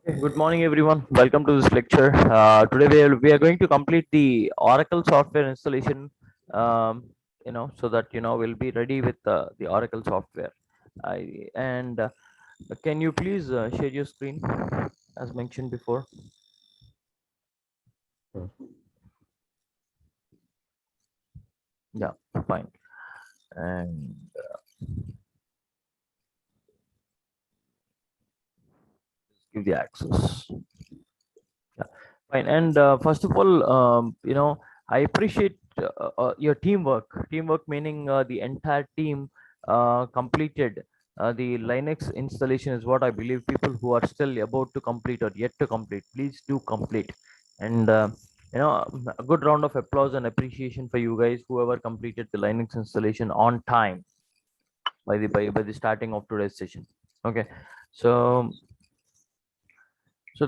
Good morning, everyone. Welcome to this lecture. Today we are going to complete the Oracle software installation. So that we'll be ready with the Oracle software. And can you please share your screen as mentioned before? Sure. Yeah, fine. And give the access. Yeah, fine. And first of all, I appreciate your teamwork. Teamwork meaning the entire team completed the Linux installation is what I believe. People who are still about to complete or yet to complete, please do complete. And a good round of applause and appreciation for you guys, whoever completed the Linux installation on time by the starting of today's session. Okay, so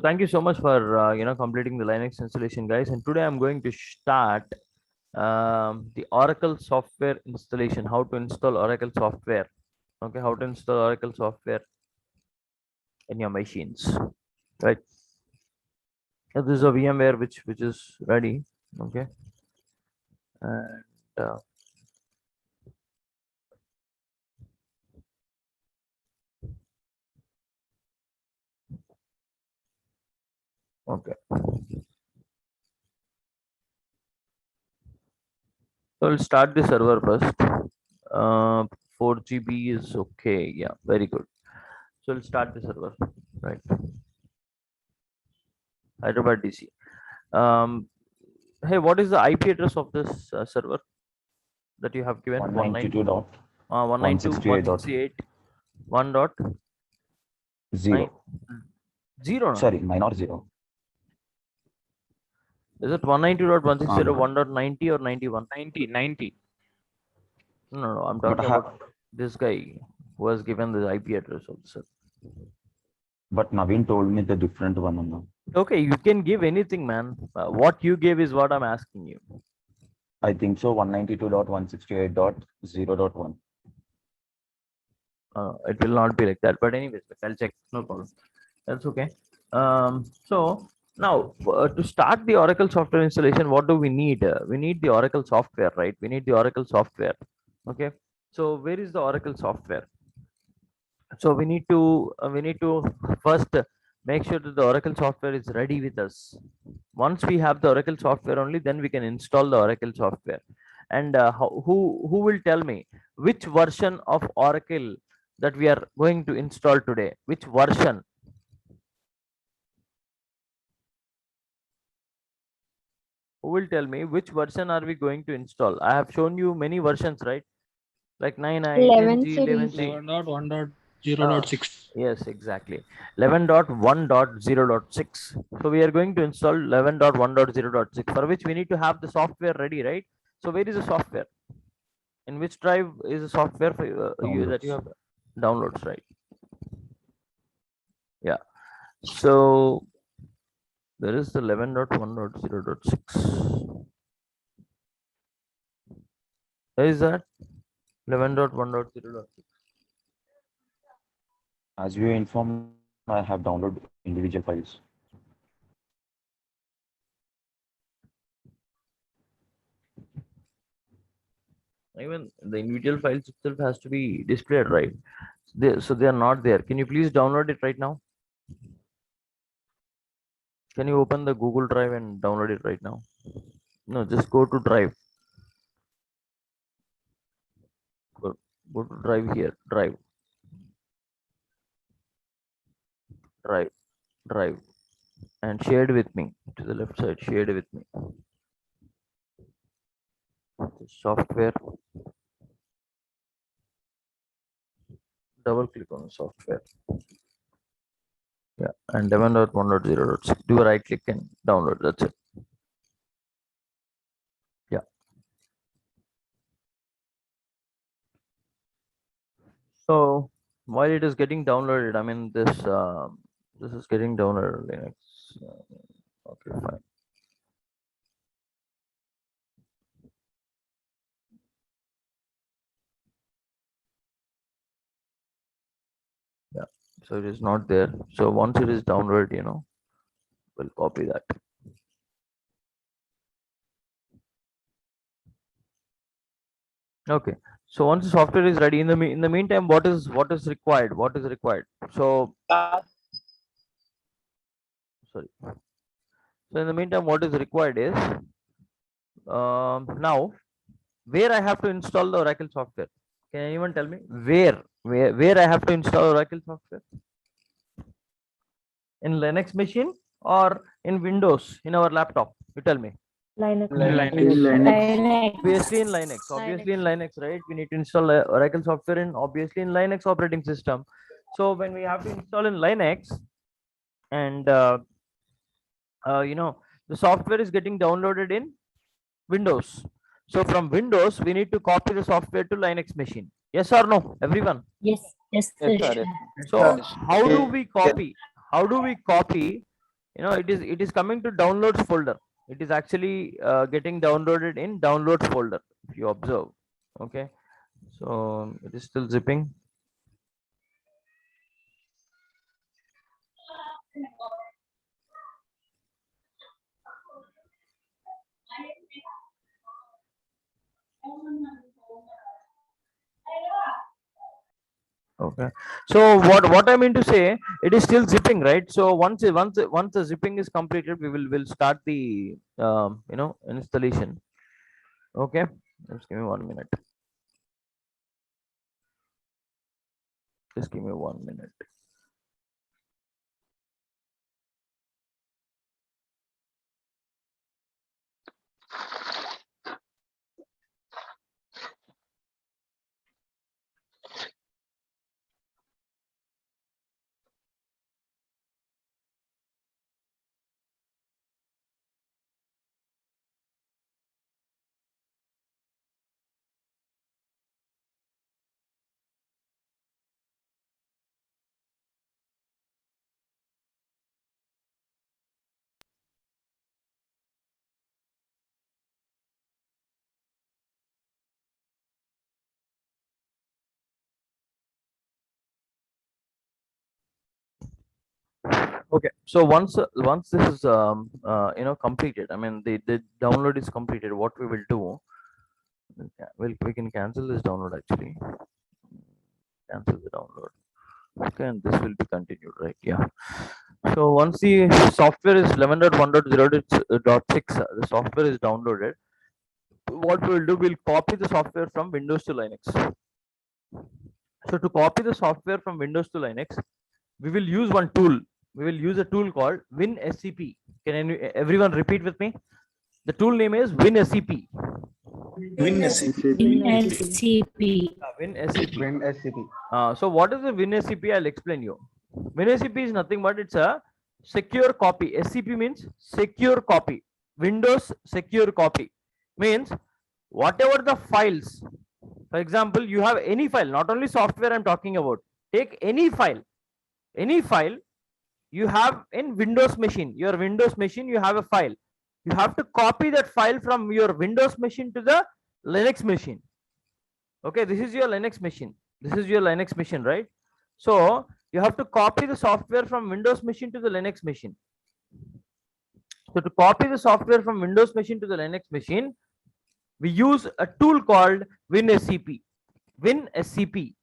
thank you so much for completing the Linux installation, guys. And today I'm going to start the Oracle software installation. How to install Oracle software? Okay, how to install Oracle software in your machines, right? This is a VMware which is ready. Okay, and okay, so we'll start the server first. 4 GB is okay. Yeah, very good. So we'll start the server, right? Hyderabad DC. Um, hey, what is the IP address of this server that you have given? 192.168.0. 192.168 1 dot 9 0 na? Sorry, minor zero. Is it 192.160 Yeah. 1.90 or 91? 90. No, I'm But talking about this guy who has given the IP address of the server. but Naveen told me the different one. Okay, you can give anything, man. What you gave is what I'm asking you. I think so. 192.168.0.1. It will not be like that, but anyways, I'll check. No problem. That's okay. So now to start the Oracle software installation, what do we need? We need the Oracle software, right? We need the Oracle software. Okay. So where is the Oracle software? So we need to first make sure that the Oracle software is ready with us. Once we have the Oracle software only, then we can install the Oracle software. And who will tell me which version of Oracle that we are going to install today? Which version? Who will tell me which version are we going to install? I have shown you many versions, right? Like 9i, 11 10g, series. 11c. 11.1.0.6. Yes, exactly. 11.1.0.6. So we are going to install 11.1.0.6, for which we need to have the software ready, right? So where is the software? In which drive is the software for you that you Downloads. have downloads, right? Yeah. So there is the 11.1.0.6. Where is that? 11.1.0.6. As you informed, I have downloaded individual files. Even the individual files itself has to be displayed, right? So they are not there. Can you please download it right now? Can you open the Google Drive and download it right now? No, just go to Drive. Go to Drive here. Drive, Drive, Drive, and shared with me to the left side. Shared with me. The software. Double click on the software. Yeah, and 11.1.0.6. Do a right click and download. That's it. Yeah. So while it is getting downloaded, I mean this is getting downloaded Linux. Okay, fine. Yeah. So it is not there. So once it is downloaded, you know, we'll copy that. Okay. So once the software is ready, in the meantime, what is required? What is required? So sorry. So in the meantime, what is required is now where I have to install the Oracle software. Can anyone tell me where I have to install Oracle software? In Linux machine or in Windows in our laptop? You tell me. Linux. Obviously in Linux. Obviously in Linux, right? We need to install Oracle software in obviously in Linux operating system. So when we have to install in Linux, and you know, the software is getting downloaded in Windows. So from Windows, we need to copy the software to Linux machine. Yes or no, everyone? Yes, Yes, sir. So how do we copy? How do we copy? You know, it is coming to downloads folder. It is actually getting downloaded in downloads folder. If you observe, okay. So it is still zipping. Okay. So what I mean to say, it is still zipping, right? So once the zipping is completed, will start the you know, installation. Okay. Just give me 1 minute. Just give me 1 minute. Okay, so once this is you know, completed, I mean the download is completed, what we will do, we can cancel this download actually. Cancel the download. Okay, and this will be continued, right? Yeah. So once the software is 11.1.0.6, the software is downloaded, what we'll do, we'll copy the software from Windows to Linux. So to copy the software from Windows to Linux, we will use one tool. We will use a tool called WinSCP. Can everyone repeat with me? The tool name is WinSCP. NCP. WinSCP. So what is the WinSCP? I'll explain you. WinSCP is nothing but it's a secure copy. SCP means secure copy. Windows secure copy means whatever the files. For example, you have any file, not only software I'm talking about. Take any file you have in Windows machine. Your Windows machine, you have a file. You have to copy that file from your Windows machine to the Linux machine. Okay, this is your Linux machine. This is your Linux machine, right? So you have to copy the software from Windows machine to the Linux machine. So to copy the software from Windows machine to the Linux machine, we use a tool called WinSCP. WinSCP,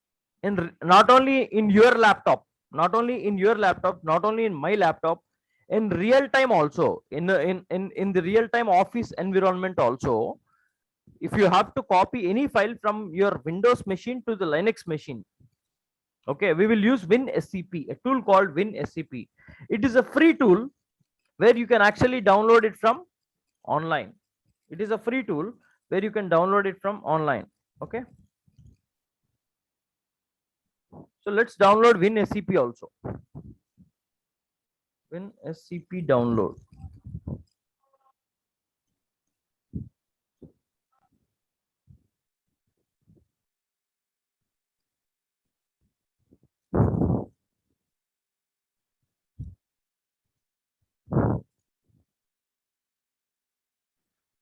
in not only in your laptop, not only in your laptop, not only in my laptop, in real time also, in the real time office environment also, if you have to copy any file from your Windows machine to the Linux machine, okay, we will use WinSCP, a tool called WinSCP. It is a free tool where you can actually download it from online. It is a free tool where you can download it from online. Okay. So let's download WinSCP also. WinSCP download.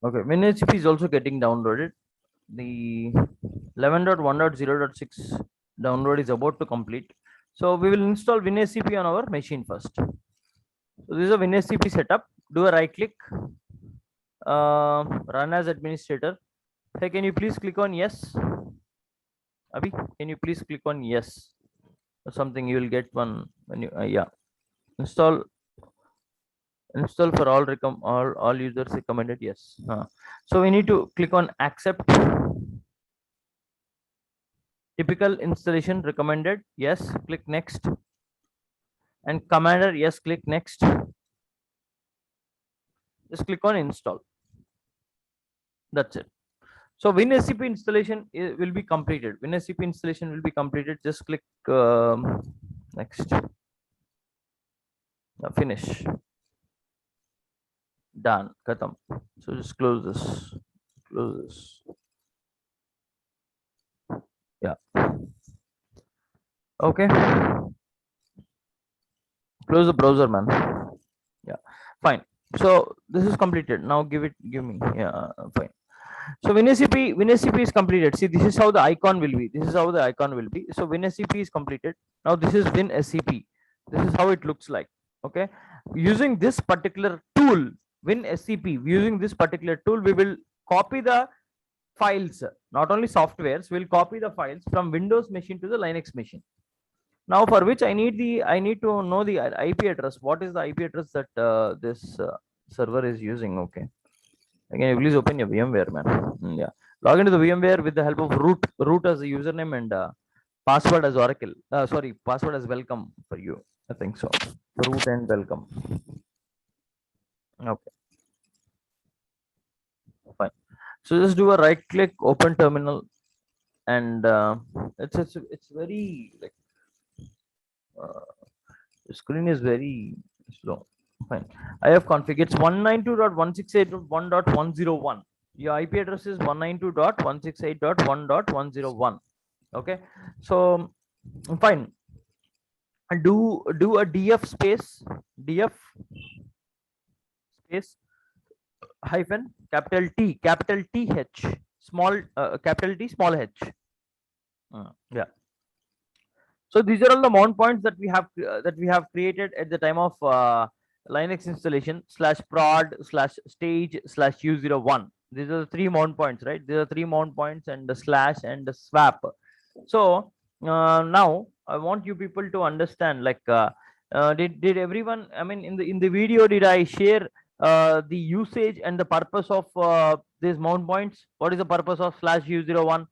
Okay, WinSCP is also getting downloaded. The 11.1.0.6 download is about to complete. So we will install WinSCP on our machine first. So this is a WinSCP setup. Do a right click, run as administrator. Hey, can you please click on yes? Abhi, can you please click on yes or something? You will get one when you yeah. Install for all users recommended, yes. So we need to click on accept. Typical installation recommended, yes, click next. And commander, yes, click next. Just click on install. That's it. So WinSCP installation will be completed. WinSCP installation will be completed. Just click next. Now finish. Done. Khatam. So just close this. Close this. Yeah. Okay. Close the browser, man. Yeah. Fine. So this is completed. Now give me. Yeah. Fine. So WinSCP is completed. See, this is how the icon will be. This is how the icon will be. So WinSCP is completed. Now this is WinSCP. This is how it looks like. Okay. Using this particular tool, WinSCP, using this particular tool, we will copy the files, not only softwares, we'll copy the files from Windows machine to the Linux machine. Now for which I need to know the IP address. What is the IP address that this server is using? Okay. Again, please open your VMware, man. Yeah. Log into the VMware with the help of root as a username and password as Oracle. Sorry, password as welcome for you. I think so. Root and welcome. Okay. Fine. So just do a right click, open terminal, and it's very like the screen is very slow. Fine. I have config. It's 192.168.1.101. Your IP address is 192.168.1.101. Okay. So fine. Do a df space hyphen capital T H small capital T small h. Yeah. So these are all the mount points that we have created at the time of Linux installation /prod/stage/u01. These are the three mount points, right? These are three mount points and the slash and the swap. So now I want you people to understand, like did everyone, I mean, in the video, did I share the usage and the purpose of these mount points? What is the purpose of /u01?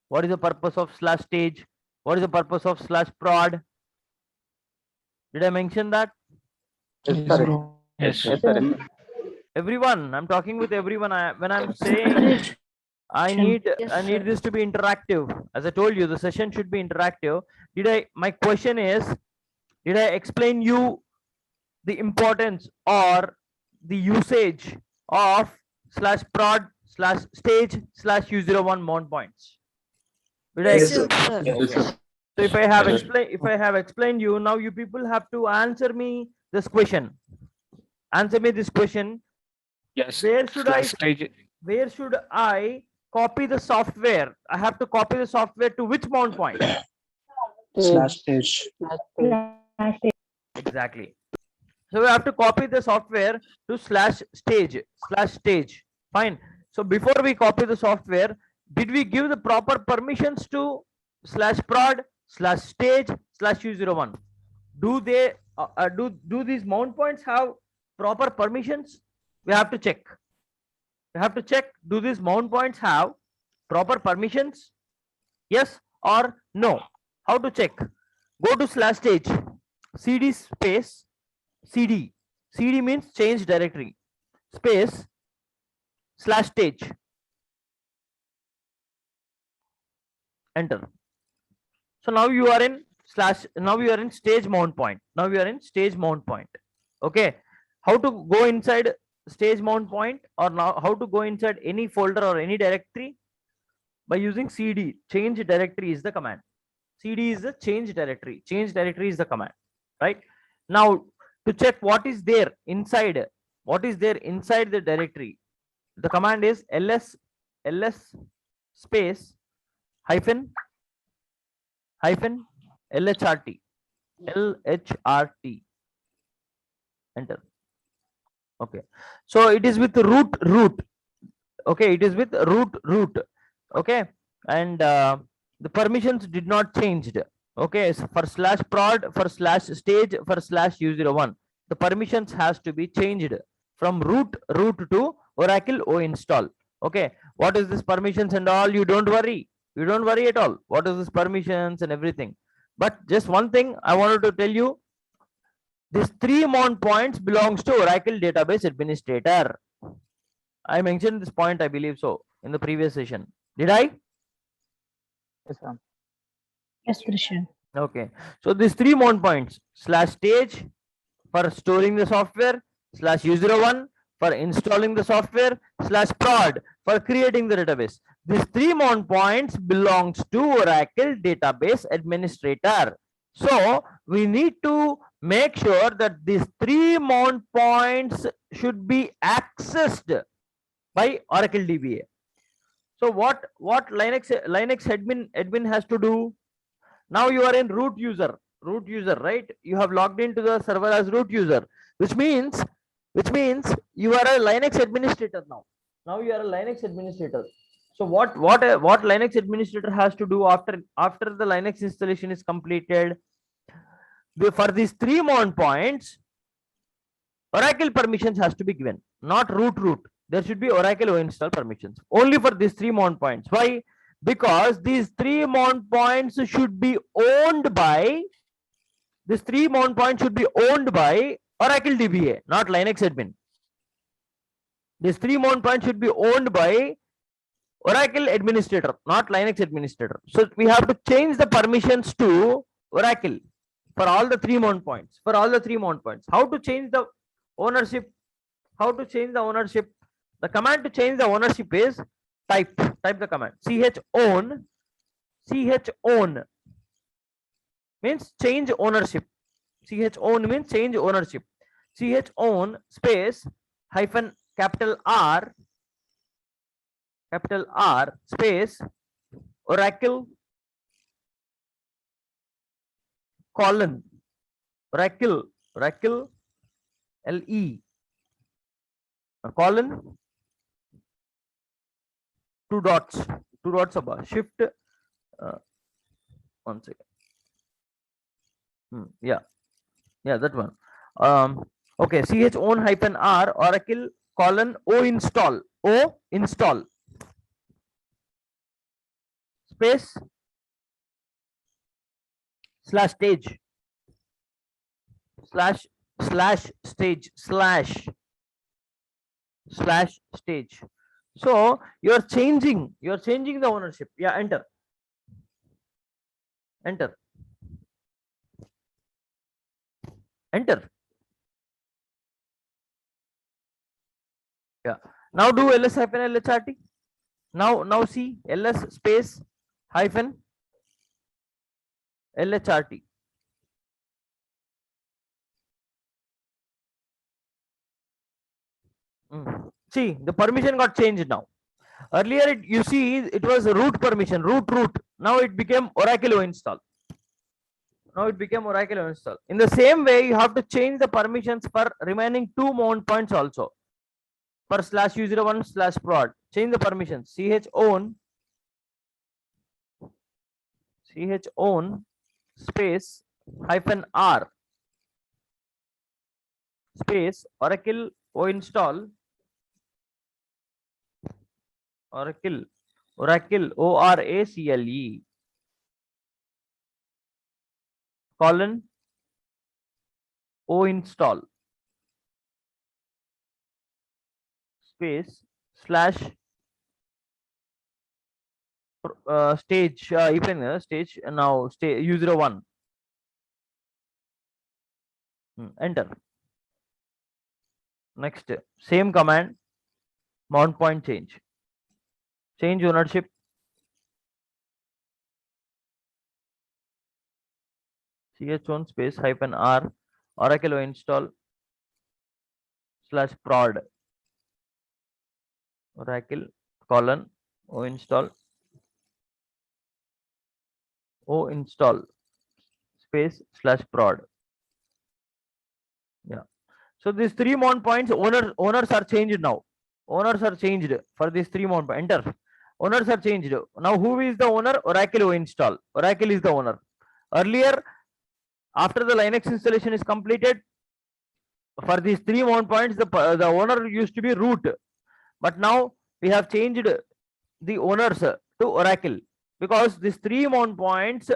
What is the purpose of /stage? What is the purpose of /prod? Did I mention that? Yes, bro. Yes. Everyone, I'm talking with everyone. When I'm saying I need this to be interactive. As I told you, the session should be interactive. My question is, did I explain you the importance or the usage of /prod/stage/u01 mount points? Did I explain? Yes. So if I have explained you, now you people have to answer me this question. Answer me this question. Yes. Where should I copy the software? I have to copy the software to which mount point? /stage. Exactly. So we have to copy the software to /stage. Fine. So before we copy the software, did we give the proper permissions to /prod/stage/u01? Do they do these mount points have proper permissions? We have to check. Do these mount points have proper permissions? Yes or no? How to check? Go to /stage, cd space cd. Cd means change directory, space /stage. Enter. So now you are in stage mount point. Okay. How to go inside stage mount point, or now how to go inside any folder or any directory? By using cd, change directory is the command. Cd is the change directory. Change directory is the command, right? Now to check what is there inside the directory, the command is ls space hyphen lhrt. LHRT. Enter. Okay. So it is with root. Okay, it is with root. Okay, and the permissions did not changed. Okay, so for slash prod, for slash stage, for slash u01, the permissions has to be changed from root to Oracle O install. Okay, what is this permissions and all? You don't worry at all. What is this permissions and everything? But just one thing I wanted to tell you, this 3 mount points belongs to Oracle database administrator. I mentioned this point, I believe so, in the previous session. Did I? Yes, sir. Yes, Christian. Okay. So these 3 mount points, slash stage for storing the software, slash u01 for installing the software, slash prod for creating the database. These 3 mount points belongs to Oracle database administrator. So we need to make sure that these 3 mount points should be accessed by Oracle DBA. So what Linux admin has to do? Now you are in root user, right? You have logged into the server as root user, which means you are a Linux administrator now. Now you are a Linux administrator. So what Linux administrator has to do after the Linux installation is completed? For these 3 mount points, Oracle permissions has to be given, not root. There should be Oracle O install permissions only for these 3 mount points. Why? Because these 3 mount points should be owned by Oracle DBA, not Linux admin. These 3 mount points should be owned by Oracle administrator, not Linux administrator. So we have to change the permissions to Oracle for all the 3 mount points. How to change the ownership? The command to change the ownership is type the command chown means change ownership. Chown means change ownership. Chown space hyphen capital R space Oracle colon Oracle LE colon 2 dots above shift 1 second. Yeah, that one. Okay, chown hyphen R Oracle colon O install space slash stage slash stage. So you are changing the ownership. Yeah, enter. Yeah, now do ls hyphen lhrt. Now see ls space hyphen lhrt. See, the permission got changed now. Earlier you see it was a root permission, root. Now it became Oracle O install. In the same way, you have to change the permissions for remaining 2 mount points also. For slash u01 slash prod, change the permissions. chown space hyphen R space Oracle O install Oracle ORACLE colon O install space slash stage even stage now stage u01. Enter. Next, same command, mount point change ownership. chown space hyphen R Oracle O install slash prod Oracle colon O install space slash prod. Yeah. So these three mount points, owners are changed now. Owners are changed for these three mount points. Enter. Owners are changed. Now who is the owner? Oracle install. Oracle is the owner. Earlier, after the Linux installation is completed, for these three mount points, the owner used to be root. But now we have changed the owners to Oracle, because these three mount points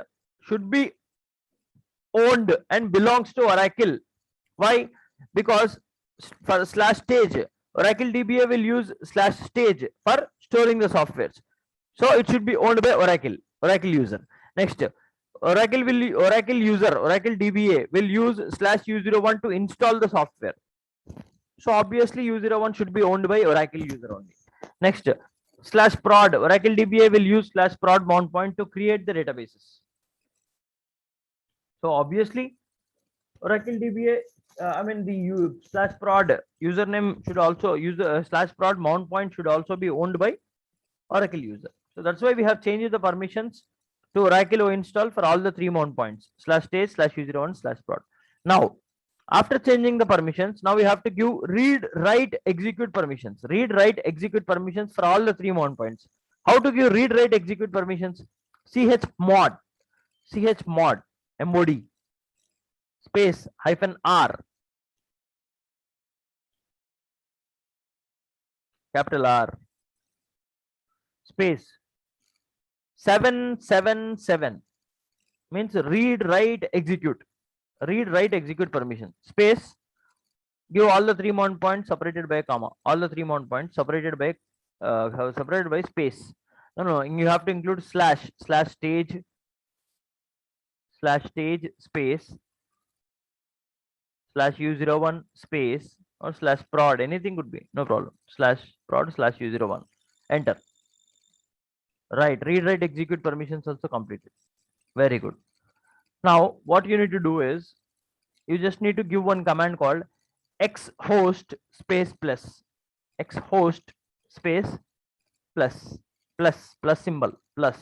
should be owned and belongs to Oracle. Why? Because for slash stage, Oracle DBA will use slash stage for storing the softwares. So it should be owned by Oracle user. Next, Oracle DBA will use slash u01 to install the software. So obviously u01 should be owned by Oracle user only. Next, slash prod, Oracle DBA will use slash prod mount point to create the databases. So obviously Oracle DBA, the slash prod username should also use the slash prod mount point should also be owned by Oracle user. So that's why we have changed the permissions to Oracle install for all the three mount points, slash stage, slash u01, slash prod. Now, after changing the permissions, now we have to give read, write, execute permissions. Read, write, execute permissions for all the three mount points. How to give read, write, execute permissions? chmod, mod, space -r, capital R, space 777, means read, write, execute. Read, write, execute permission. Space, give all the three mount points separated by a comma. All the three mount points separated by space. No, you have to include slash stage space slash u01 space or slash prod, anything could be, no problem. Slash prod slash u01. Enter. Right, read, write, execute permissions also completed. Very good. Now what you need to do is you just need to give one command called xhost space plus, xhost space plus symbol plus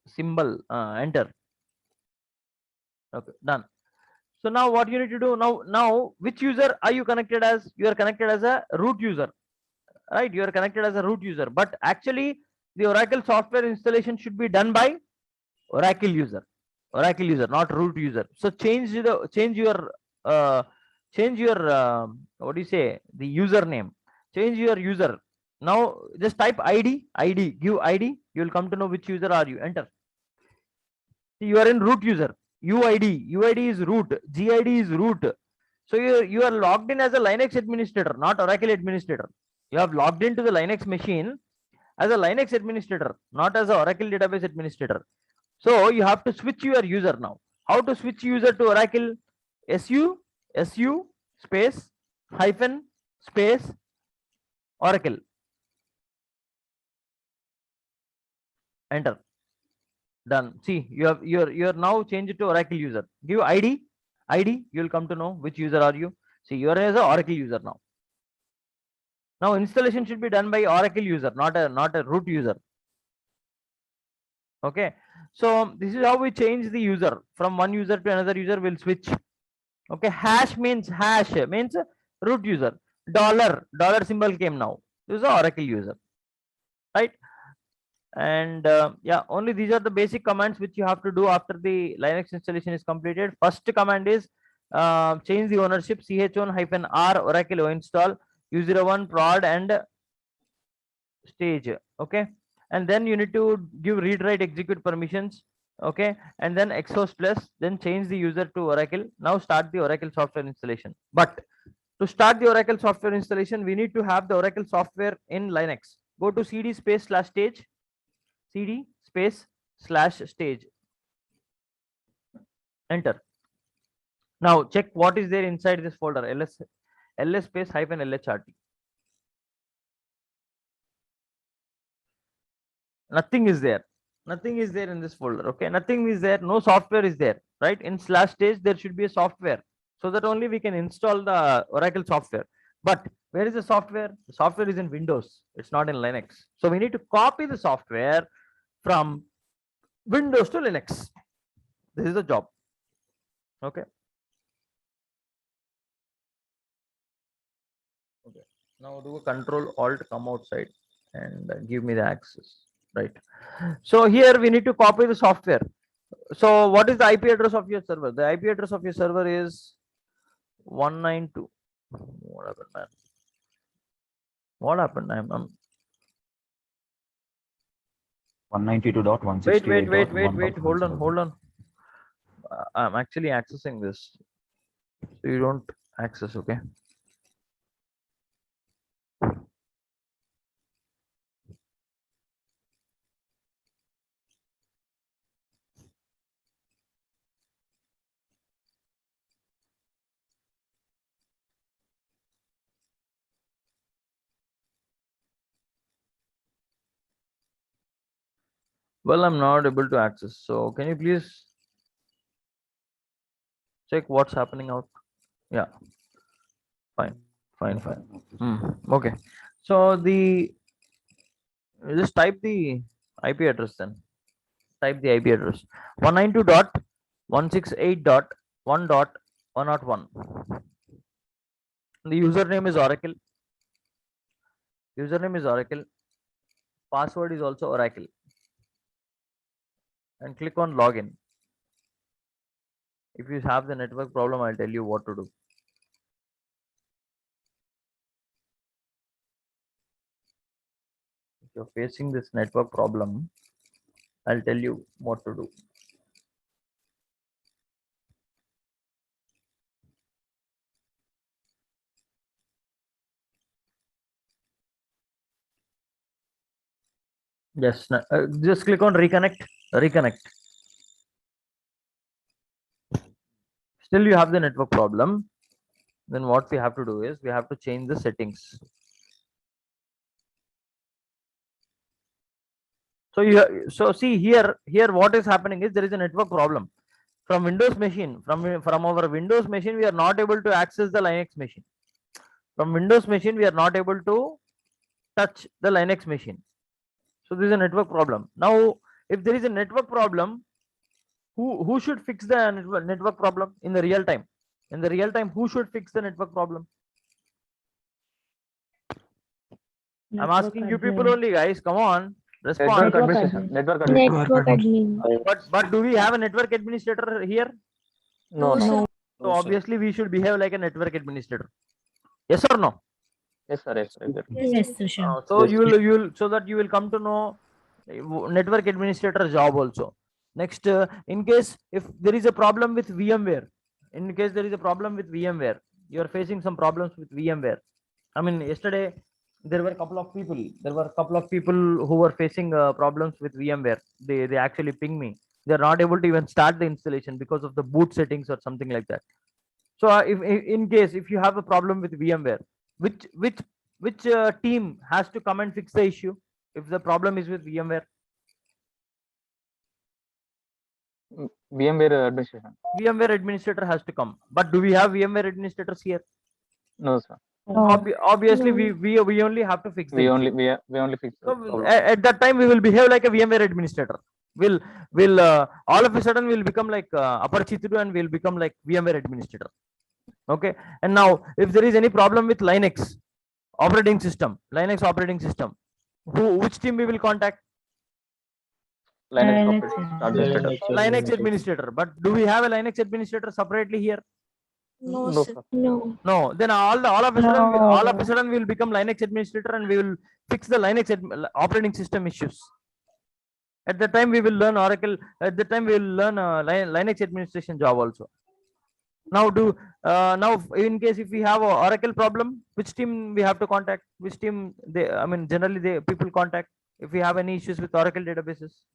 symbol, enter. Okay, done. So now what you need to do now which user are you connected as? You are connected as a root user, right? You are connected as a root user, but actually the Oracle software installation should be done by Oracle user, not root user. So change your what do you say, the username, change your user. Now just type id, give id, you will come to know which user are you. Enter. See, you are in root user. uid is root, gid is root. So you are logged in as a Linux administrator, not Oracle administrator. You have logged into the Linux machine as a Linux administrator, not as an Oracle database administrator. So you have to switch your user now. How to switch user to Oracle? su space hyphen space Oracle. Enter. Done. See, you're now changed to Oracle user. Give id, you will come to know which user are you. See, you are as a Oracle user now. Now installation should be done by Oracle user, not a root user. Okay, so this is how we change the user from one user to another user. Will switch. Okay, hash means root user. Dollar symbol came now. This is the Oracle user, right? And yeah, only these are the basic commands which you have to do after the Linux installation is completed. First command is change the ownership, chon-r Oracle install u01 prod and stage. Okay, and then you need to give read, write, execute permissions. Okay, and then xhost plus, then change the user to Oracle. Now start the Oracle software installation. But to start the Oracle software installation, we need to have the Oracle software in Linux. Go to cd space slash stage, cd space slash stage. Enter. Now check what is there inside this folder. ls space hyphen lhrt. Nothing is there. Nothing is there in this folder. Okay, nothing is there. No software is there, right? In slash stage there should be a software, so that only we can install the Oracle software. But where is the software? The software is in Windows. It's not in Linux. So we need to copy the software from Windows to Linux. This is the job. Okay. Okay. Now do a Control Alt, come outside and give me the access. Right. So here we need to copy the software. So what is the IP address of your server? The IP address of your server is 192. What happened, man? What happened? I'm 192.168.1. wait. Hold on. I'm actually accessing this. So you don't access, okay? Well, I'm not able to access. So can you please check what's happening out? Yeah, fine. Okay. So just type the IP address then. Type the IP address 192.168.1.101. The username is Oracle. Password is also Oracle. And click on login. If you have the network problem, I'll tell you what to do. If you're facing this network problem, I'll tell you what to do. Just click on reconnect. Still you have the network problem. Then what we have to do is we have to change the settings. So see here what is happening is there is a network problem from Windows machine. From our Windows machine, we are not able to access the Linux machine. From Windows machine, we are not able to touch the Linux machine. So this is a network problem. Now, if there is a network problem, who should fix the network problem in the real time? In the real time, who should fix the network problem? I'm asking you people only, guys. Come on, respond. Network admin. But do we have a network administrator here? No. So obviously we should behave like a network administrator. Yes or no? Yes, sir. Yes, Sushant. So you'll so that you will come to know network administrator job also. Next, in case if there is a problem with VMware, you are facing some problems with VMware. I mean, yesterday there were a couple of people. Who were facing problems with VMware. They actually ping me. They're not able to even start the installation because of the boot settings or something like that. So if in case if you have a problem with VMware, which team has to come and fix the issue if the problem is with VMware? VMware administration. VMware administrator has to come. But do we have VMware administrators here? No, sir. Obviously, we only have to fix. We only fix. So at that time we will behave like a VMware administrator. We'll all of a sudden we'll become like Aparchitudu and we'll become like VMware administrator. Okay. And now if there is any problem with Linux operating system, which team we will contact? Linux administrator. But do we have a Linux administrator separately here? No, sir. No. Then all of a sudden we will become Linux administrator and we will fix the Linux operating system issues. At the time we will learn Oracle. At the time we will learn Linux administration job also. Now now in case if we have a Oracle problem, which team we have to contact? Which team generally people contact if we have any issues with Oracle databases?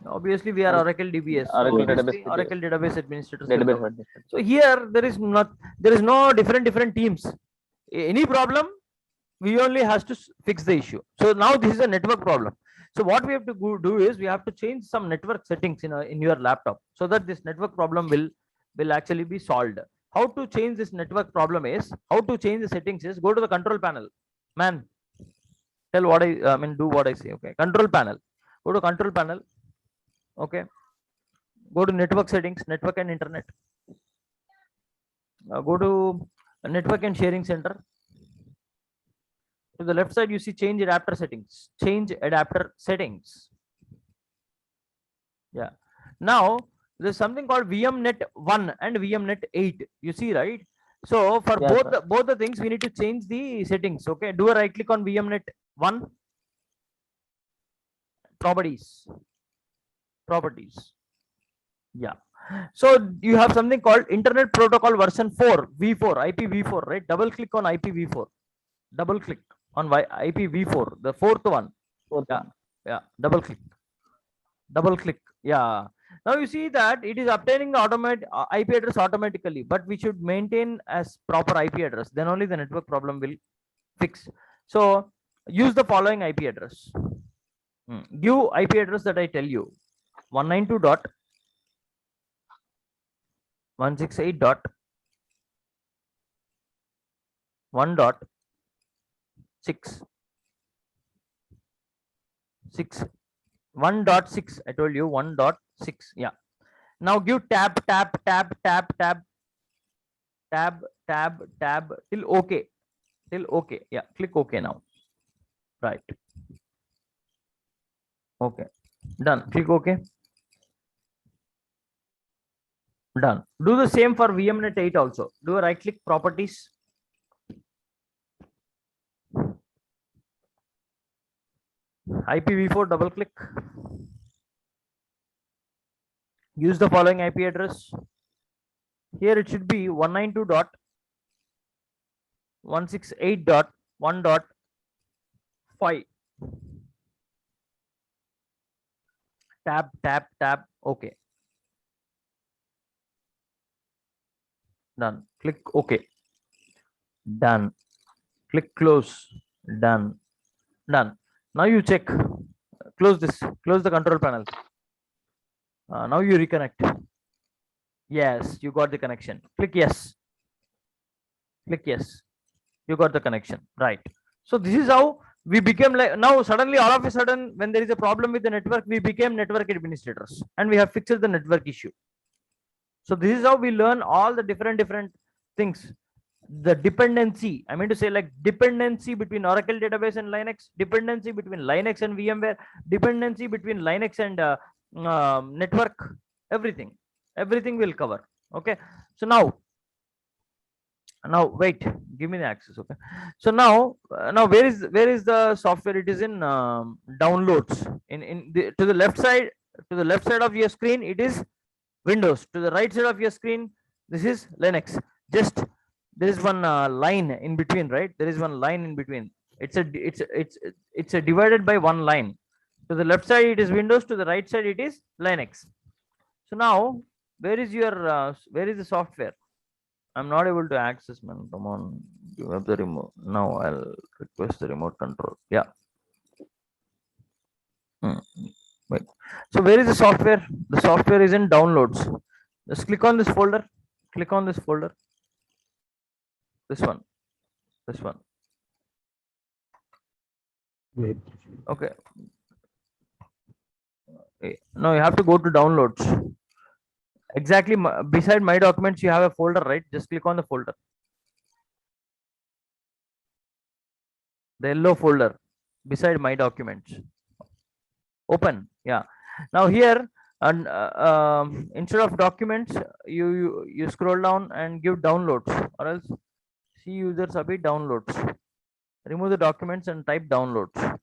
Obviously we are Oracle DBS. Oracle database administrators. So here there is no different teams. Any problem, we only has to fix the issue. So now this is a network problem. So what we have to do is we have to change some network settings in your laptop so that this network problem will actually be solved. How to change this network problem is, how to change the settings is, go to the control panel. Man, tell what I mean, do what I say. Okay, control panel. Go to control panel. Okay, go to network settings, network and internet. Go to network and sharing center. To the left side, you see change adapter settings. Change adapter settings. Yeah. Now there's something called VMNet 1 and VMNet 8. You see, right? So for Yeah, sir. both the things, we need to change the settings. Okay. Do a right click on VMNet 1. Properties. Properties. Yeah. So you have something called Internet Protocol version 4, V4, IPv4, right? Double click on IPv4. Double click on IPv4, the fourth one. Fourth Yeah. one. Yeah. Double click. Double click. Yeah. Now you see that it is obtaining the IP address automatically, but we should maintain as proper IP address. Then only the network problem will fix. So use the following IP address. Give IP address that I tell you. 192.168.1.6. 1.6. I told you 1.6. Yeah. Now give tab till OK. Till OK. Yeah. Click OK now. Right. Okay. Done. Click OK. Done. Do the same for VMNet 8 also. Do a right click properties. IPv4 double click. Use the following IP address. Here it should be 192.168.1.5. Tab. Okay. Done. Click OK. Done. Click close. Done. Done. Now you check. Close this. Close the control panel. Now you reconnect. Yes, you got the connection. Click yes. Click yes. You got the connection. Right. So this is how we became like now suddenly all of a sudden when there is a problem with the network, we became network administrators and we have fixed the network issue. So this is how we learn all the different things. The dependency, I mean to say like dependency between Oracle database and Linux, dependency between Linux and VMware, dependency between Linux and network, everything will cover. Okay. So now wait, give me the access. Okay. So now where is the software? It is in downloads. To the left side of your screen, it is Windows. To the right side of your screen, this is Linux. Just there is one line in between, right? There is one line in between. It's a divided by one line. To the left side it is Windows. To the right side it is Linux. So now where is the software? I'm not able to access, man. Come on, you have the remote. Now I'll request the remote control. Yeah. Wait. So where is the software? The software is in downloads. Just click on this folder. Click on this folder. This one. Wait. Okay. Now you have to go to downloads. Exactly beside my documents, you have a folder, right? Just click on the folder. The yellow folder beside my documents. Open. Yeah. Now here, and instead of documents, you scroll down and give downloads, or else see user submit downloads. Remove the documents and type downloads.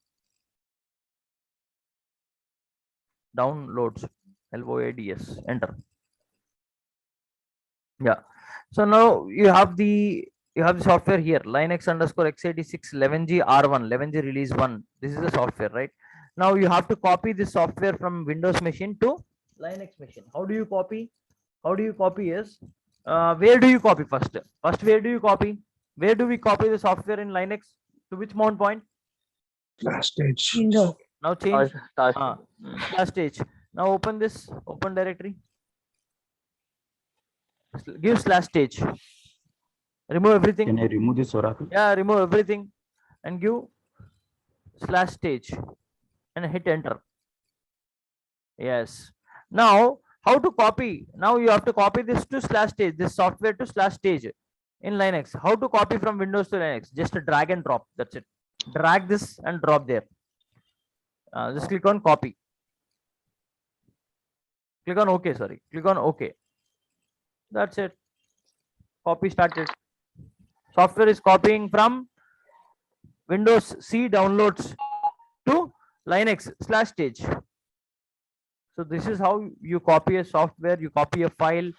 Downloads. LOADS. Enter. Yeah. So now you have the software here. Linux _ x86 11G R1 11G release 1. This is the software, right? Now you have to copy this software from Windows machine to Linux machine. How do you copy? Is where do you copy first? Where do you copy? Where do we copy the software in Linux? To which mount point? Last stage. Windows. Now change Start. last stage. Now open this open directory. Give /stage. Remove everything. Can I remove this Oracle? Yeah, remove everything and give /stage and hit enter. Yes. Now, how to copy? Now you have to copy this to /stage, this software to /stage in Linux. How to copy from Windows to Linux? Just a drag and drop. That's it. Drag this and drop there. Just click on copy. Click on OK. Sorry. Click on OK. That's it. Copy started. Software is copying from Windows C downloads to Linux /stage. So this is how you copy a software, you copy a file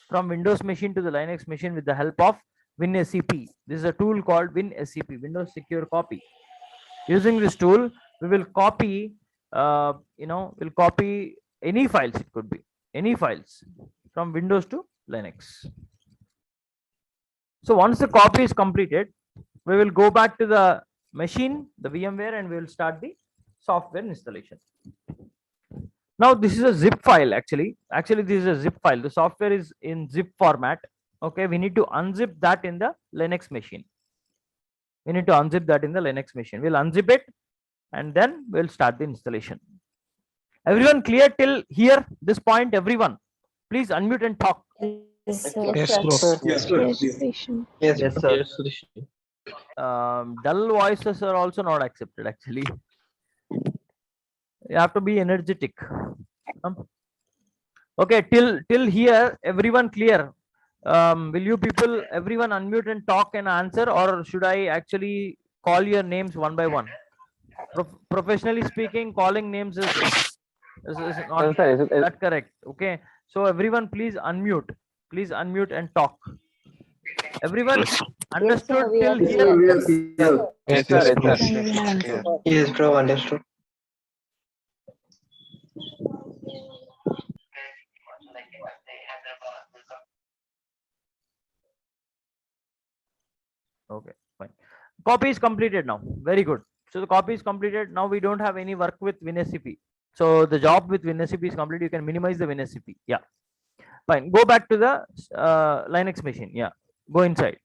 from Windows machine to the Linux machine with the help of WinSCP. This is a tool called WinSCP, Windows Secure Copy. Using this tool, we will copy, we'll copy any files. It could be any files from Windows to Linux. So once the copy is completed, we will go back to the machine, the VMware, and we will start the software installation. Now this is a zip file. Actually this is a zip file. The software is in zip format. Okay, we need to unzip that in the Linux machine. We'll unzip it and then we'll start the installation. Everyone clear till here, this point? Everyone, please unmute and talk. Yes, sir. Yes, bro. Yes, sir. Yes, Yes, sir. Dull voices are also not accepted. Actually, you have to be energetic. Okay, till here, everyone clear? Will you people, everyone unmute and talk and answer, or should I actually call your names one by one? Professionally speaking, calling names is not that correct. Okay, so everyone please unmute. Please unmute and talk. Everyone understood till here? Yes, sir. Yes, bro, understood. Okay, fine. Copy is completed now. Very good. So the copy is completed. Now we don't have any work with WinSCP. So the job with WinSCP is complete. You can minimize the WinSCP. Yeah. Fine. Go back to the Linux machine. Yeah. Go inside.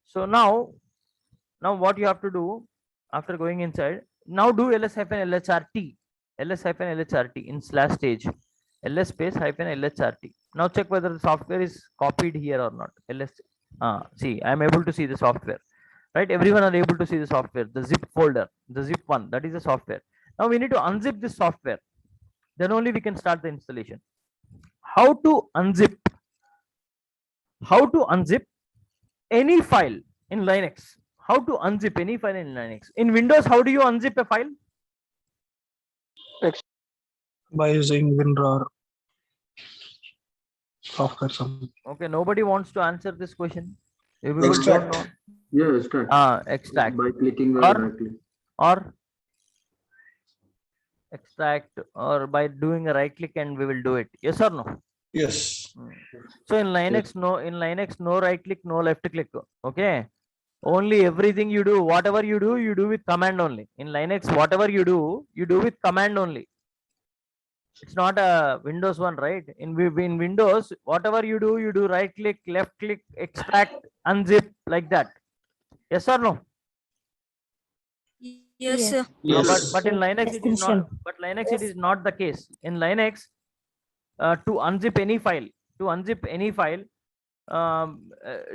So now what you have to do after going inside, now do ls-lhrt in /stage, ls space -lhrt. Now check whether the software is copied here or not. See, I am able to see the software, right? Everyone are able to see the software, the zip folder, the zip one, that is the software. Now we need to unzip this software. Then only we can start the installation. How to unzip? How to unzip any file in Linux? How to unzip any file in Linux? In Windows, how do you unzip a file? By using WinRAR software. Something. Okay, nobody wants to answer this question. Everyone don't know. Yeah, extract. Extract. By clicking the Or- right click. Or extract, or by doing a right click and we will do it. Yes or no? Yes. So in Linux, no right click, no left click. Okay. Only everything you do, whatever you do with command only. In Linux, whatever you do with command only. It's not a Windows one, right? In Windows, whatever you do right click, left click, extract, unzip, like that. Yes or no? Yes, sir. But in Linux Yes, it is not. Christian. But Linux it is not the case. In Linux, to unzip any file,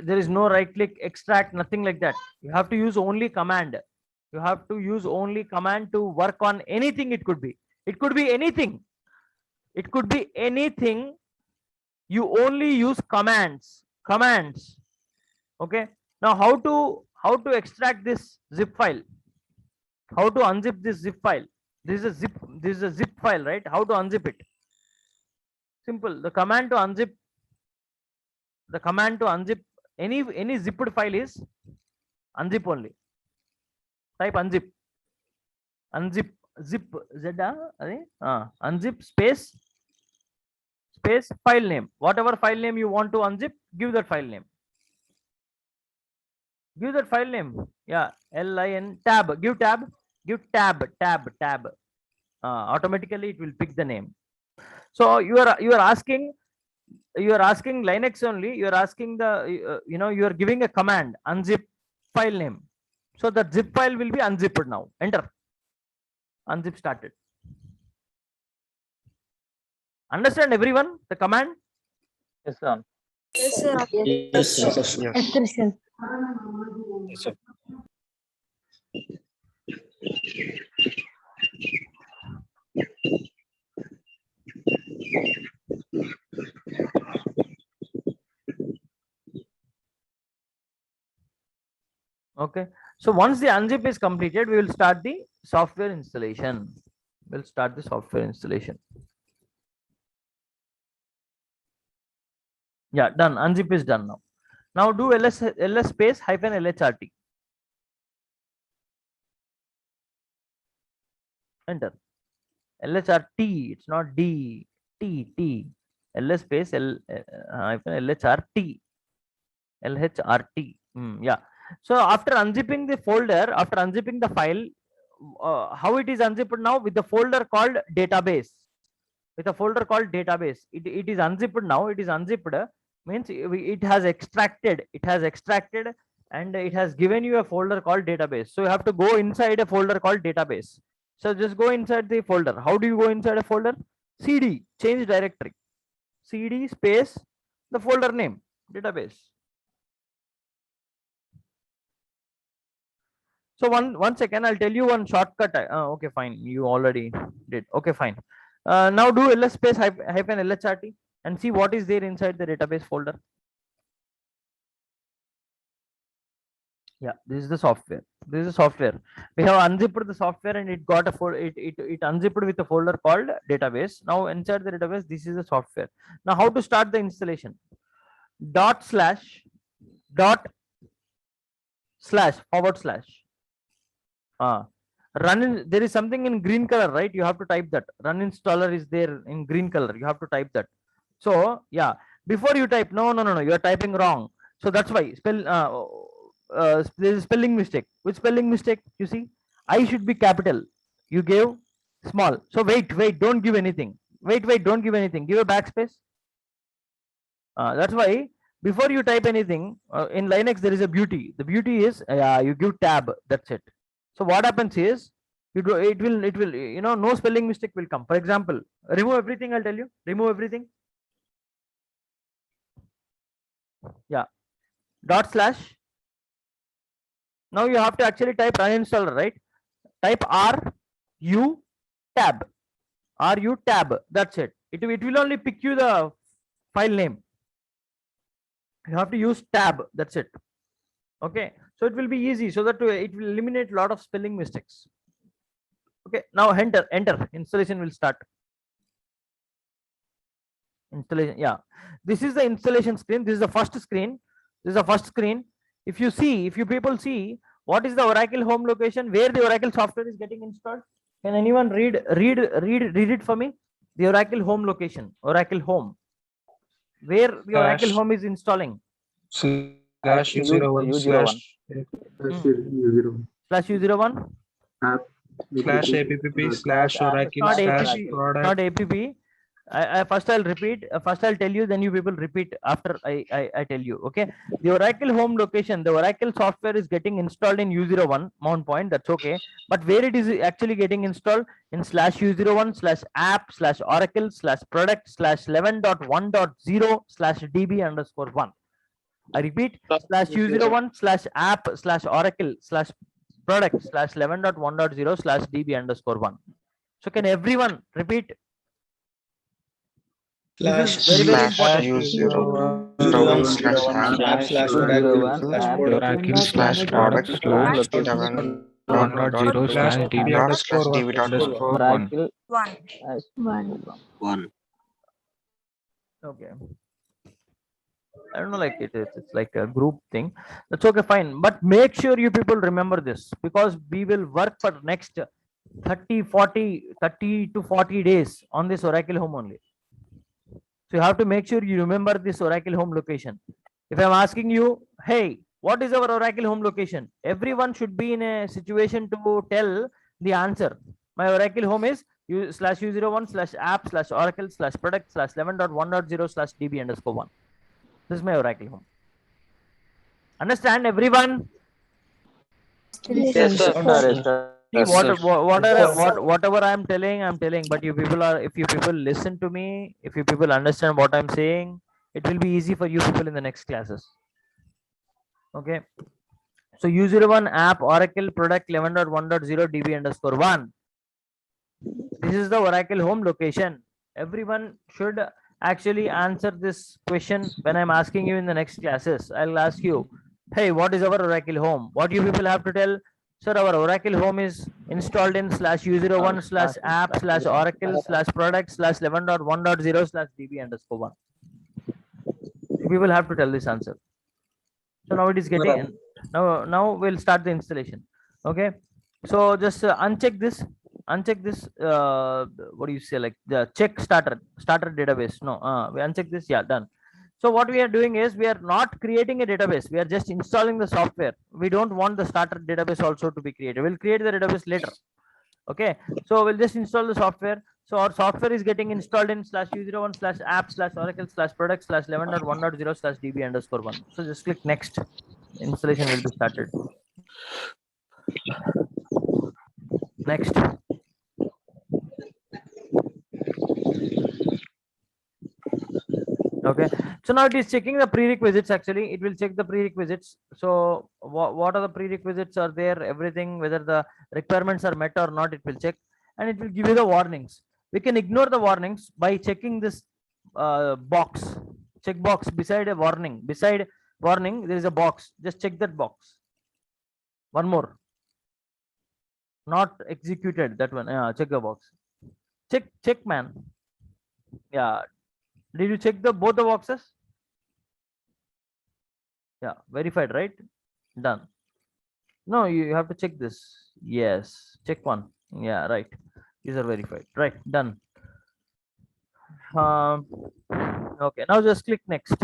there is no right click, extract, nothing like that. You have to use only command. You have to use only command to work on anything. It could be anything. It could be anything. You only use commands. Okay. Now how to extract this zip file? How to unzip this zip file? This is a zip file, right? How to unzip it? Simple. The command to unzip any zipped file is unzip only. Type unzip zip unzip space file name. Whatever file name you want to unzip, give that file name. Yeah, LIN tab. Give tab. Automatically it will pick the name. So you are asking Linux only. You are asking you are giving a command, unzip file name. So that zip file will be unzipped now. Enter. Unzip started. Understand everyone the command? Yes, sir. Yes, sir. Yes, sir. Yes. Yes, sir. Yes, sir. Okay. So once the unzip is completed, we will start the software installation. We'll start the software installation. Yeah, done. Unzip is done now. Now do ls space hyphen lhrt. Enter. LHRT. It's not D. T. ls space hyphen lhrt. LHRT. Yeah. So after unzipping the folder, after unzipping the file, how it is unzipped now with the folder called database. With a folder called database, it is unzipped now. It is unzipped means it has extracted. It has extracted and it has given you a folder called database. So you have to go inside a folder called database. So just go inside the folder. How do you go inside a folder? CD, change directory. CD space the folder name, database. So one second, I'll tell you one shortcut. Okay, fine. You already did. Okay, fine. Now do ls space hyphen lhrt and see what is there inside the database folder. Yeah, this is the software. This is the software. We have unzipped the software and it got a folder. It unzipped with a folder called database. Now inside the database, this is the software. Now how to start the installation? // run in, there is something in green color, right? You have to type that. Run installer is there in green color. You have to type that. So yeah, before you type, no, you are typing wrong. So that's why there is spelling mistake. Which spelling mistake? You see, I should be capital. You gave small. So wait, don't give anything. Wait, don't give anything. Give a backspace. That's why before you type anything in Linux, there is a beauty. The beauty is you give tab. That's it. So what happens is it will no spelling mistake will come. For example, remove everything. I'll tell you. Remove everything. Yeah. // Now you have to actually type run installer, right? Type RU tab. RU tab. That's it. It will only pick you the file name. You have to use tab. That's it. Okay. So it will be easy so that it will eliminate a lot of spelling mistakes. Okay. Now enter. Installation will start. Installation. Yeah. This is the installation screen. This is the first screen. If you people see, what is the Oracle home location where the Oracle software is getting installed? Can anyone read it for me? The Oracle home location, Oracle home, where the Oracle home is installing. /U01 /U01 /app/oracle/product. not app. First I'll repeat. First I'll tell you, then you people repeat after I tell you. Okay. The Oracle home location, the Oracle software is getting installed in U01 mount point. That's okay. But where it is actually getting installed in /U01/app/oracle/product/11.1.0/db_1. I repeat, /U01/app/oracle/product/11.1.0/db_1. So can everyone repeat? This is very, very important. Okay. I don't know, like it's like a group thing. That's okay, fine. But make sure you people remember this, because we will work for next 30 to 40 days on this Oracle home only. So you have to make sure you remember this Oracle home location. If I'm asking you, hey, what is our Oracle home location? Everyone should be in a situation to tell the answer. My Oracle home is /U01/app/oracle/product/11.1.0/db_1. This is my Oracle home. Understand, everyone? Yes, sir. See, Yes, sir. whatever I'm telling. But you people are, if you people listen to me, if you people understand what I'm saying, it will be easy for you people in the next classes. Okay. So U01 app Oracle product 11.1.0 DB underscore 1. This is the Oracle home location. Everyone should actually answer this question when I'm asking you in the next classes. I'll ask you, hey, what is our Oracle home? What you people have to tell? Sir, our Oracle home is installed in /U01 /app /Oracle /product /11.1.0 /DB underscore 1. We will have to tell this answer. So now it is getting, now we'll start the installation. Okay. So just uncheck this, what do you say, like the check starter database. No, we uncheck this. Yeah, done. So what we are doing is we are not creating a database. We are just installing the software. We don't want the starter database also to be created. We'll create the database later. Okay. So we'll just install the software. So our software is getting installed in /U01 /app /Oracle /product /11.1.0 /DB underscore 1. So just click next. Installation will be started. Next. Okay. So now it is checking the prerequisites. Actually, it will check the prerequisites. So what are the prerequisites are there? Everything, whether the requirements are met or not, it will check, and it will give you the warnings. We can ignore the warnings by checking this box, check box beside a warning. Beside warning, there is a box. Just check that box. One more. Not executed. That one. Yeah, check the box. Check, man. Yeah. Did you check the both the boxes? Yeah, verified, right? Done. No, you have to check this. Yes, check one. Yeah, right. These are verified. Right, done. Okay, now just click next.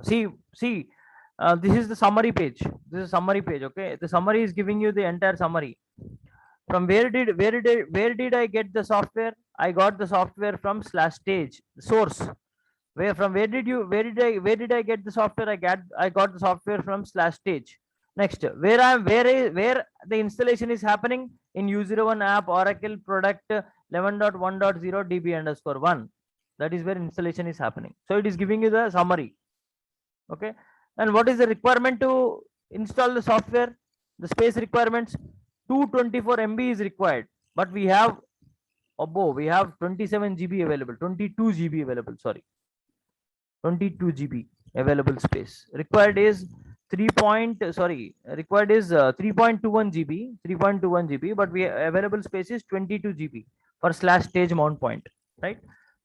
See, this is the summary page. This is summary page. Okay, the summary is giving you the entire summary. From where did I get the software? I got the software from /stage source. Where did I get the software? I got the software from /stage. Next, where the installation is happening in U01 app Oracle product 11.1.0 DB underscore 1. That is where installation is happening. So it is giving you the summary. Okay. And what is the requirement to install the software? The space requirements, 224 MB is required, but we have we have 27 GB available, 22 GB available, sorry, 22 GB available space. Required is 3.21 GB, 3.21 GB, but we available space is 22 GB for /stage mount point, right?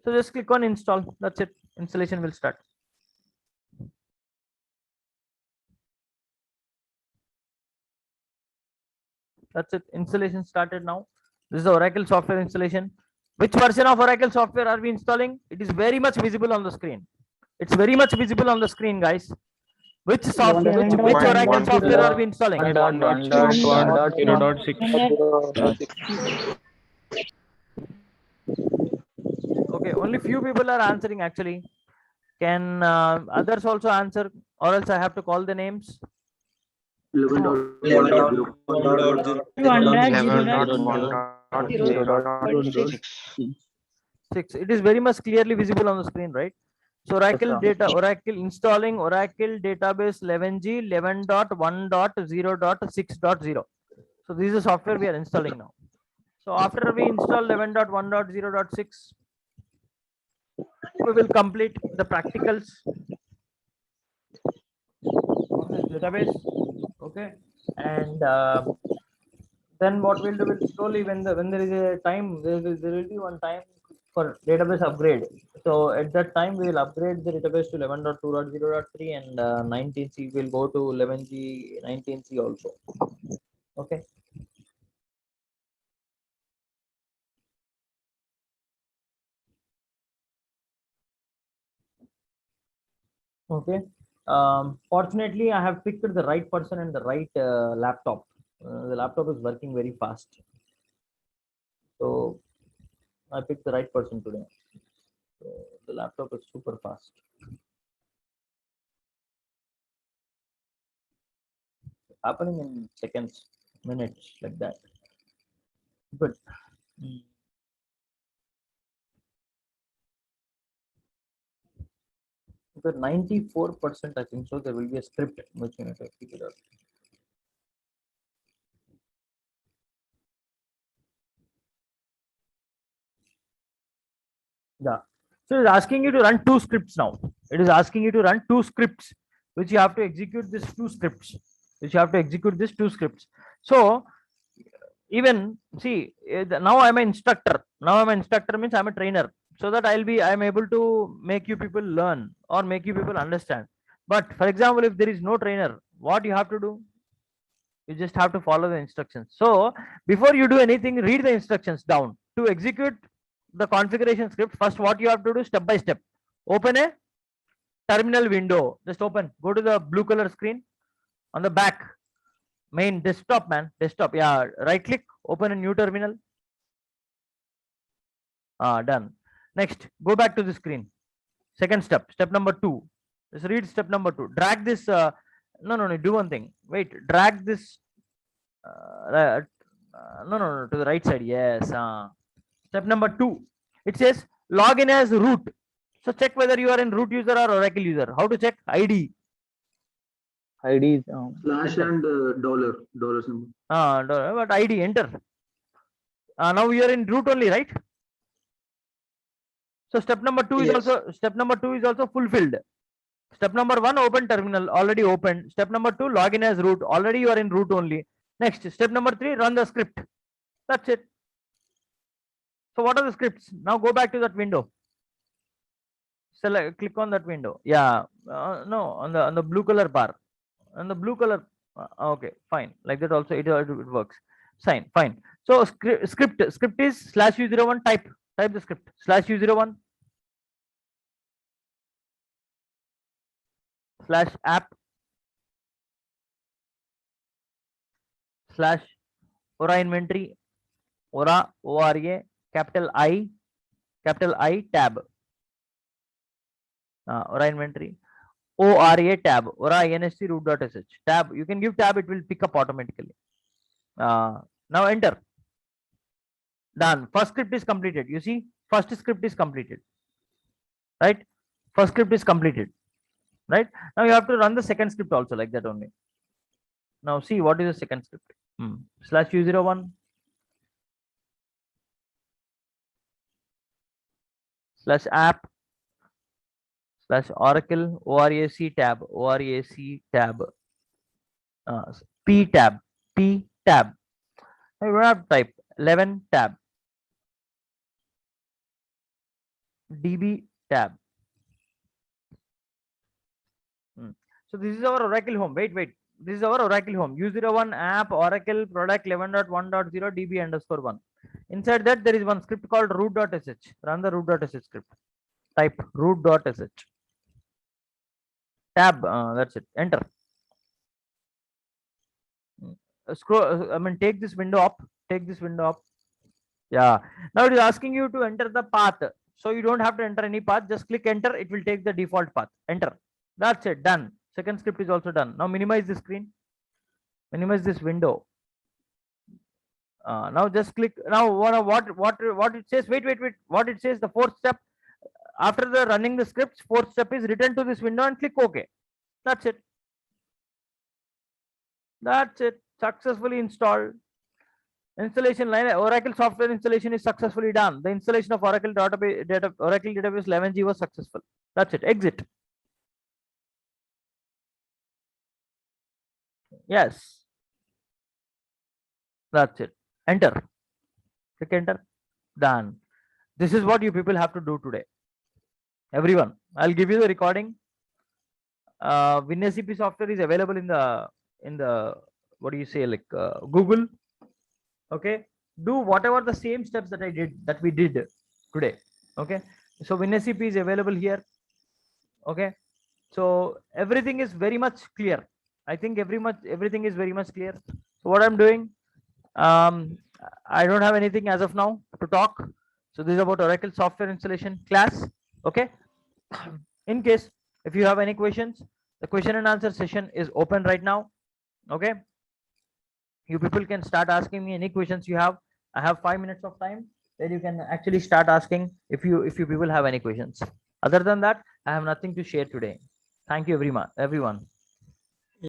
So just click on install. That's it. Installation will start. That's it. Installation started now. This is the Oracle software installation. Which version of Oracle software are we installing? It is very much visible on the screen. It's very much visible on the screen, guys. Which software, which Oracle software are we installing? 1.0.6. Okay, only few people are answering actually. Can others also answer, or else I have to call the names? 11.1.0.6. 6. It is very much clearly visible on the screen, right? So Oracle data, Oracle installing Oracle database 11G 11.1.0.6.0. So this is the software we are installing now. So after we install 11.1.0.6, we will complete the practicals of this database. Okay, and then what we'll do is slowly, when there is a time, there will be one time for database upgrade. So at that time we will upgrade the database to 11.2.0.3, and 19C will go to 11G 19C also. Okay. Okay. Fortunately, I have picked the right person and the right laptop. The laptop is working very fast. So I picked the right person today. So the laptop is super fast. happening in seconds, minutes, like that. But the 94%, I think so, there will be a script which you need to execute out. Yeah. So it's asking you to run two scripts now. It is asking you to run two scripts, which you have to execute these two scripts, So even see now I'm an instructor. Now I'm an instructor means I'm a trainer. So that I'm able to make you people learn or make you people understand. But for example, if there is no trainer, what you have to do? You just have to follow the instructions. So before you do anything, read the instructions down. To execute the configuration script, first what you have to do step by step. Open a terminal window. Just open. Go to the blue color screen on the back. Main desktop, man. Desktop. Yeah. Right click. Open a new terminal. Done. Next, go back to the screen. Second step. Step number 2. Just read step number 2. Drag this. No. Do one thing. Wait. Drag this. No. To the right side. Yes. Step number 2. It says login as root. So check whether you are in root user or Oracle user. How to check? ID. ID is Slash and dollar symbol. But ID, enter. Now you are in root only, right? So step number 2 is also fulfilled. Step number 1, open terminal, already opened. Step number 2, login as root. Already you are in root only. Next, step number 3, run the script. That's it. So what are the scripts? Now go back to that window. Select, click on that window. Yeah, no, on the blue color bar. On the blue color. Okay, fine. Like that also it works. Fine. So script is /u01. Type the script /u01 /app /ora inventory ora capital I tab ora inventory ora tab ora inst root.sh tab. You can give tab, it will pick up automatically. Now enter. Done. First script is completed. You see, first script is completed, right? First script is completed, right? Now you have to run the second script also like that only. Now see what is the second script. /u01 /app /oracle orac tab p tab. I will have type 11 tab db tab. So this is our Oracle home. Wait. This is our Oracle home. U01 app Oracle product 11.1.0 db_1. Inside that there is one script called root.sh. Run the root.sh script. Type root.sh. Tab. That's it. Enter. Scroll. Take this window up. Yeah. Now it is asking you to enter the path. So you don't have to enter any path. Just click enter. It will take the default path. Enter. That's it. Done. Second script is also done. Now minimize the screen. Minimize this window. Now just click. Now what it says? Wait. What it says? The fourth step. After the running the scripts, fourth step is return to this window and click OK. That's it. Successfully installed. Installation line. Oracle software installation is successfully done. The installation of Oracle database Oracle database 11G was successful. That's it. Exit. Yes. That's it. Enter. Click enter. Done. This is what you people have to do today. Everyone, I'll give you the recording. WinSCP software is available in the what do you say, like Google. Okay, do whatever the same steps that we did today. Okay, so WinSCP is available here. Okay, so everything is very much clear. I think everything is very much clear. So what I'm doing, I don't have anything as of now to talk. So this is about Oracle software installation class. Okay, in case if you have any questions, the question and answer session is open right now. Okay, You people can start asking me any questions you have. I have 5 minutes of time where you can actually start asking if you people have any questions. Other than that, I have nothing to share today. Thank you everyone.